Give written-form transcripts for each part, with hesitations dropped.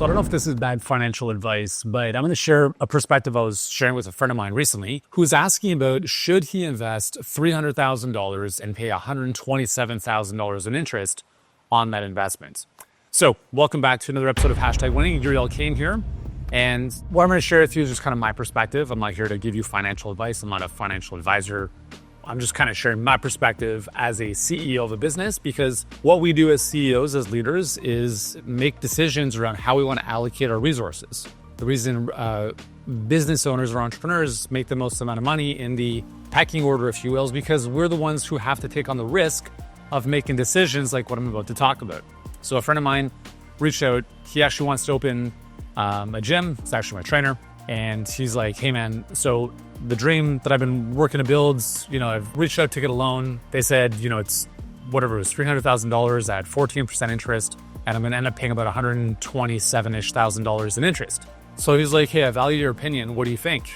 So I don't know if this is bad financial advice, but I'm going to share a perspective I was sharing with a friend of mine recently who's asking about should he invest $300,000 and pay $127,000 in interest on that investment. So welcome back to another episode of Hashtag Winning. Uriel Kane here. And what I'm going to share with you is just kind of my perspective. I'm not here to give you financial advice. I'm not a financial advisor. I'm just kind of sharing my perspective as a CEO of a business, because what we do as CEOs, as leaders, is make decisions around how we want to allocate our resources. The reason business owners or entrepreneurs make the most amount of money in the pecking order, if you will, is because we're the ones who have to take on the risk of making decisions like what I'm about to talk about. So a friend of mine reached out. He actually wants to open a gym. It's actually my trainer. And he's like, hey man, so the dream that I've been working to build, I've reached out to get a loan. They said, it's whatever it was, $300,000 at 14% interest. And I'm going to end up paying about $127,000 in interest. So he's like, hey, I value your opinion. What do you think?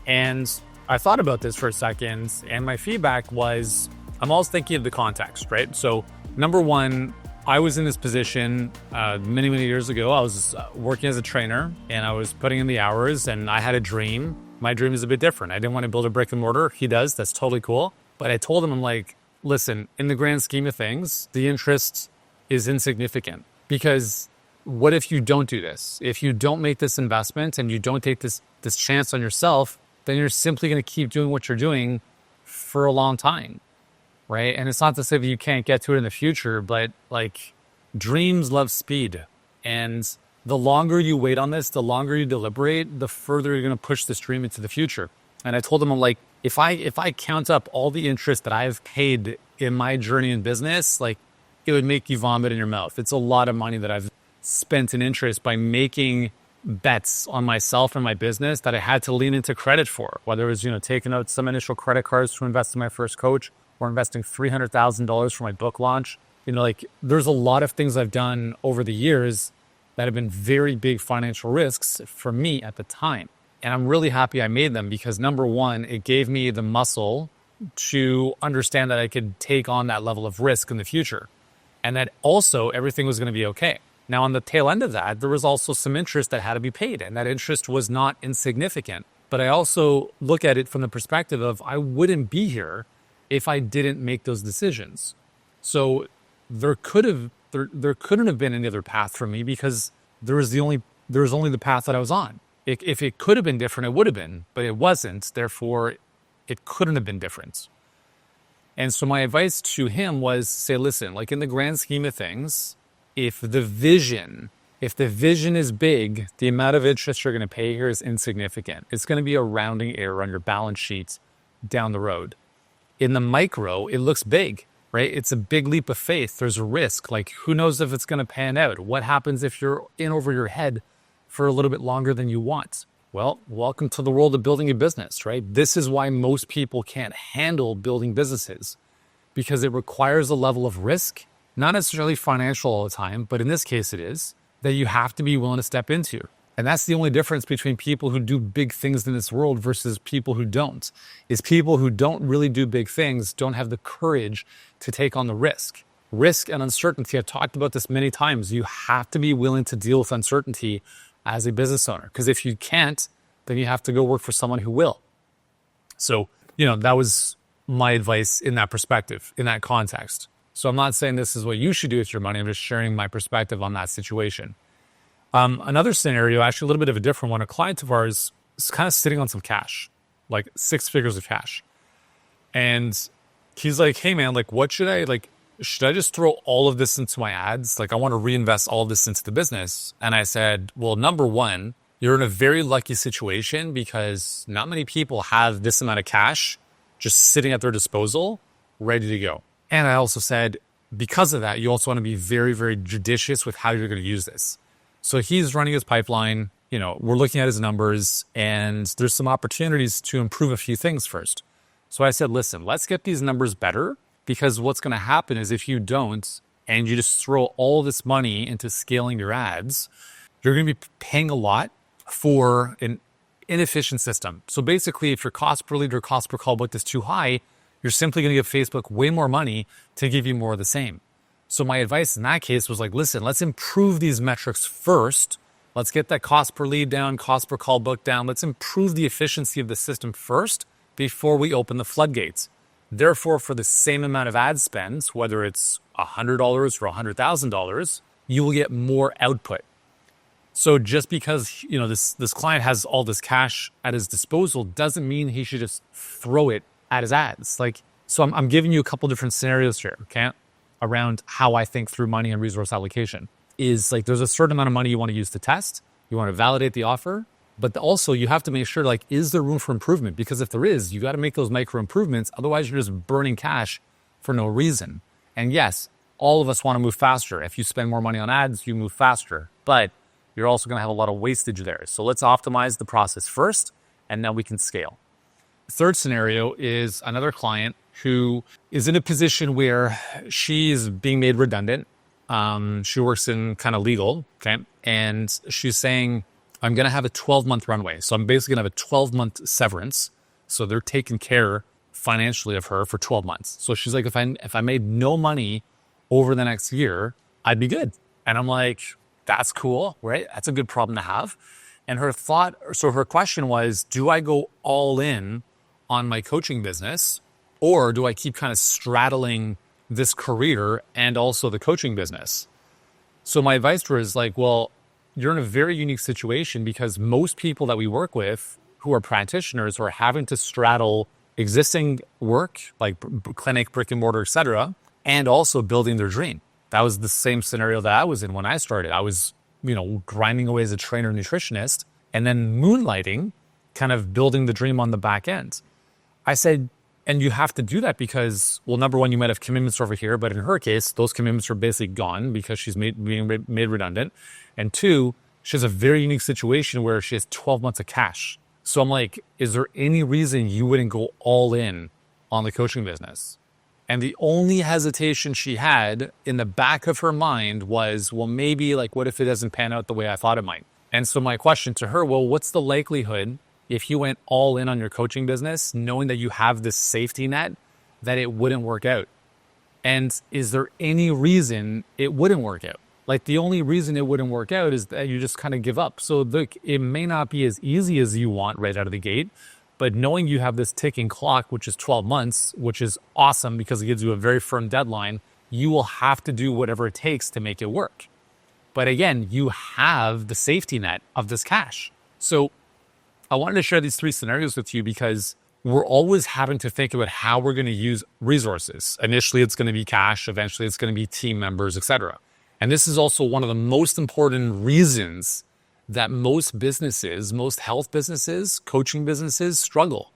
And I thought about this for a second. And my feedback was, I'm always thinking of the context, right? So number one, I was in this position many, many years ago. I was working as a trainer and I was putting in the hours and I had a dream. My dream is a bit different. I didn't want to build a brick and mortar. He does. That's totally cool. But I told him, I'm like, listen, in the grand scheme of things, the interest is insignificant, because what if you don't do this? If you don't make this investment and you don't take this chance on yourself, then you're simply going to keep doing what you're doing for a long time. Right. And it's not to say that you can't get to it in the future, but like dreams love speed. And the longer you wait on this, the longer you deliberate, the further you're going to push this dream into the future. And I told him, I'm like, if I count up all the interest that I've paid in my journey in business, like it would make you vomit in your mouth. It's a lot of money that I've spent in interest by making bets on myself and my business that I had to lean into credit for, whether it was, taking out some initial credit cards to invest in my first coach, or investing $300,000 for my book launch. There's a lot of things I've done over the years that have been very big financial risks for me at the time. And I'm really happy I made them, because number one, it gave me the muscle to understand that I could take on that level of risk in the future. And that also everything was going to be okay. Now, on the tail end of that, there was also some interest that had to be paid. And that interest was not insignificant. But I also look at it from the perspective of I wouldn't be here if I didn't make those decisions. So there couldn't have been any other path for me, because there was only the path that I was on. If it could have been different, it would have been, but it wasn't. Therefore, it couldn't have been different. And so my advice to him was say, listen, like in the grand scheme of things, if the vision is big, the amount of interest you're going to pay here is insignificant. It's going to be a rounding error on your balance sheet down the road. In the micro, it looks big, right? It's a big leap of faith. There's a risk. Like, who knows if it's going to pan out? What happens if you're in over your head for a little bit longer than you want? Well, welcome to the world of building a business, right? This is why most people can't handle building businesses, because it requires a level of risk, not necessarily financial all the time, but in this case it is, that you have to be willing to step into. And that's the only difference between people who do big things in this world versus people who don't, is people who don't really do big things don't have the courage to take on the risk. Risk and uncertainty, I've talked about this many times. You have to be willing to deal with uncertainty as a business owner, because if you can't, then you have to go work for someone who will. So, that was my advice in that perspective, in that context. So I'm not saying this is what you should do with your money. I'm just sharing my perspective on that situation. Another scenario, actually a little bit of a different one, a client of ours is kind of sitting on some cash, like 6 figures of cash. And he's like, hey man, like what should I just throw all of this into my ads? Like I want to reinvest all of this into the business. And I said, well, number one, you're in a very lucky situation, because not many people have this amount of cash just sitting at their disposal, ready to go. And I also said, because of that, you also want to be very, very judicious with how you're going to use this. So he's running his pipeline, we're looking at his numbers, and there's some opportunities to improve a few things first. So I said, listen, let's get these numbers better, because what's going to happen is if you don't, and you just throw all this money into scaling your ads, you're going to be paying a lot for an inefficient system. So basically, if your cost per lead or cost per call booked is too high, you're simply going to give Facebook way more money to give you more of the same. So my advice in that case was like, listen, let's improve these metrics first Let's get that cost per lead down, cost per call book down. Let's improve the efficiency of the system first before we open the floodgates. Therefore, for the same amount of ad spends, whether it's $100 or $100,000, you will get more output. So just because, this client has all this cash at his disposal doesn't mean he should just throw it at his ads. So I'm giving you a couple different scenarios here, okay, around how I think through money and resource allocation. Is there's a certain amount of money you want to use to test, you want to validate the offer, but also you have to make sure, is there room for improvement? Because if there is, you got to make those micro improvements. Otherwise, you're just burning cash for no reason. And yes, all of us want to move faster. If you spend more money on ads, you move faster, but you're also going to have a lot of wastage there. So let's optimize the process first, and then we can scale. The third scenario is another client who is in a position where she's being made redundant. She works in kind of legal, okay? And she's saying, I'm going to have a 12-month runway. So I'm basically going to have a 12-month severance. So they're taking care financially of her for 12 months. So she's like, if I made no money over the next year, I'd be good. And I'm like, that's cool, right? That's a good problem to have. And her question was, do I go all in on my coaching business, or do I keep kind of straddling this career and also the coaching business? So my advice to her is well, you're in a very unique situation because most people that we work with who are practitioners are having to straddle existing work, like clinic, brick and mortar, etc., and also building their dream. That was the same scenario that I was in when I started. I was, grinding away as a trainer nutritionist and then moonlighting, kind of building the dream on the back end. I said, and you have to do that because, well, number one, you might have commitments over here, but in her case, those commitments are basically gone because she's being made redundant. And two, she has a very unique situation where she has 12 months of cash. So I'm like, is there any reason you wouldn't go all in on the coaching business? And the only hesitation she had in the back of her mind was, well, maybe what if it doesn't pan out the way I thought it might? And so my question to her, well, what's the likelihood if you went all in on your coaching business, knowing that you have this safety net, that it wouldn't work out? And is there any reason it wouldn't work out? The only reason it wouldn't work out is that you just kind of give up. So it may not be as easy as you want right out of the gate, but knowing you have this ticking clock, which is 12 months, which is awesome because it gives you a very firm deadline, you will have to do whatever it takes to make it work. But again, you have the safety net of this cash. So I wanted to share these three scenarios with you because we're always having to think about how we're going to use resources. Initially, it's going to be cash. Eventually, it's going to be team members, etc. And this is also one of the most important reasons that most businesses, most health businesses, coaching businesses struggle,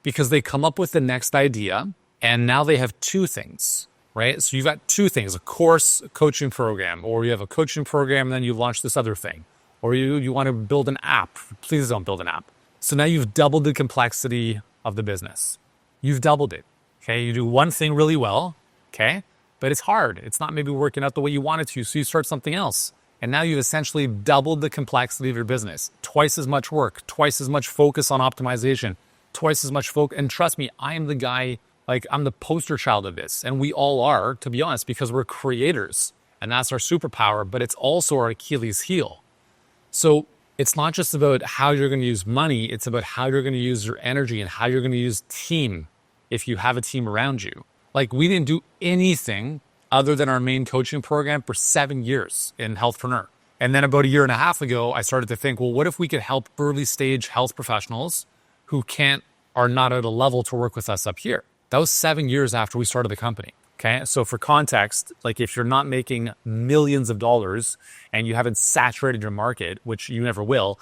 because they come up with the next idea and now they have two things, right? So you've got two things, a course, a coaching program, or you have a coaching program and then you launch this other thing, or you want to build an app. Please don't build an app. So now you've doubled the complexity of the business. You've doubled it, okay? You do one thing really well, okay? But it's hard. It's not maybe working out the way you want it to, so you start something else. And now you've essentially doubled the complexity of your business. Twice as much work, twice as much focus on optimization, twice as much focus. And trust me, I am the guy, I'm the poster child of this. And we all are, to be honest, because we're creators. And that's our superpower, but it's also our Achilles heel. So it's not just about how you're going to use money. It's about how you're going to use your energy and how you're going to use team if you have a team around you. We didn't do anything other than our main coaching program for 7 years in Healthpreneur. And then about a year and a half ago, I started to think, well, what if we could help early stage health professionals who are not at a level to work with us up here? That was 7 years after we started the company. Okay. So for context, if you're not making millions of dollars and you haven't saturated your market, which you never will,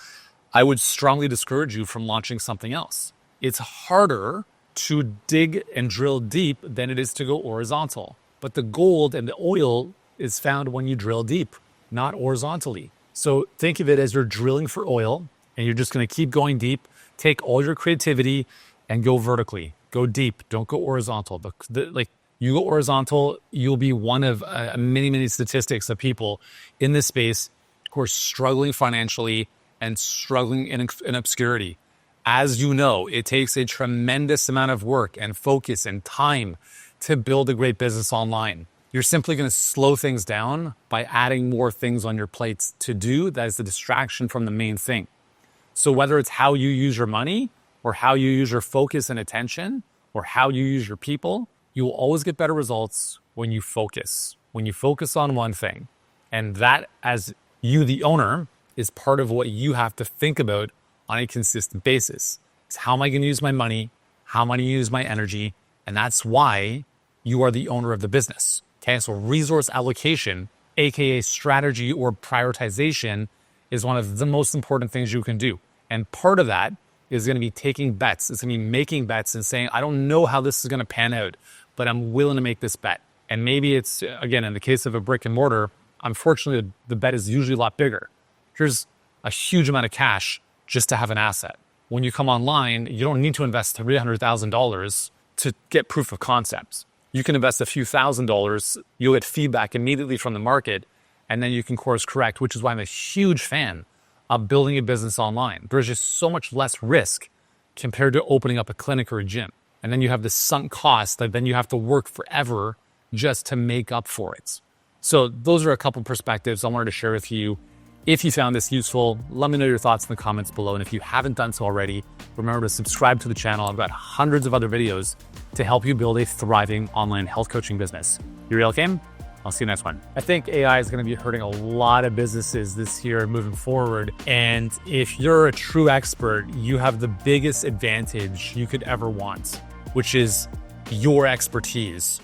I would strongly discourage you from launching something else. It's harder to dig and drill deep than it is to go horizontal. But the gold and the oil is found when you drill deep, not horizontally. So think of it as you're drilling for oil and you're just going to keep going deep. Take all your creativity and go vertically. Go deep. Don't go horizontal. You go horizontal, you'll be one of many, many statistics of people in this space who are struggling financially and struggling in obscurity. As you know, it takes a tremendous amount of work and focus and time to build a great business online. You're simply going to slow things down by adding more things on your plates to do that is a distraction from the main thing. So whether it's how you use your money or how you use your focus and attention or how you use your people, you will always get better results when you focus on one thing. And that, as you, the owner, is part of what you have to think about on a consistent basis. Is how am I going to use my money? How am I going to use my energy? And that's why you are the owner of the business. Okay, so resource allocation, AKA strategy or prioritization, is one of the most important things you can do. And part of that is going to be taking bets. It's going to be making bets and saying, I don't know how this is going to pan out, but I'm willing to make this bet. And maybe it's, again, in the case of a brick and mortar, unfortunately, the bet is usually a lot bigger. Here's a huge amount of cash just to have an asset. When you come online, you don't need to invest $300,000 to get proof of concepts. You can invest a few $1,000s, you'll get feedback immediately from the market, and then you can course correct, which is why I'm a huge fan of building a business online. There's just so much less risk compared to opening up a clinic or a gym. And then you have this sunk cost that then you have to work forever just to make up for it. So those are a couple perspectives I wanted to share with you. If you found this useful, let me know your thoughts in the comments below. And if you haven't done so already, remember to subscribe to the channel. I've got hundreds of other videos to help you build a thriving online health coaching business. You real game? I'll see you next one. I think AI is going to be hurting a lot of businesses this year moving forward. And if you're a true expert, you have the biggest advantage you could ever want, which is your expertise.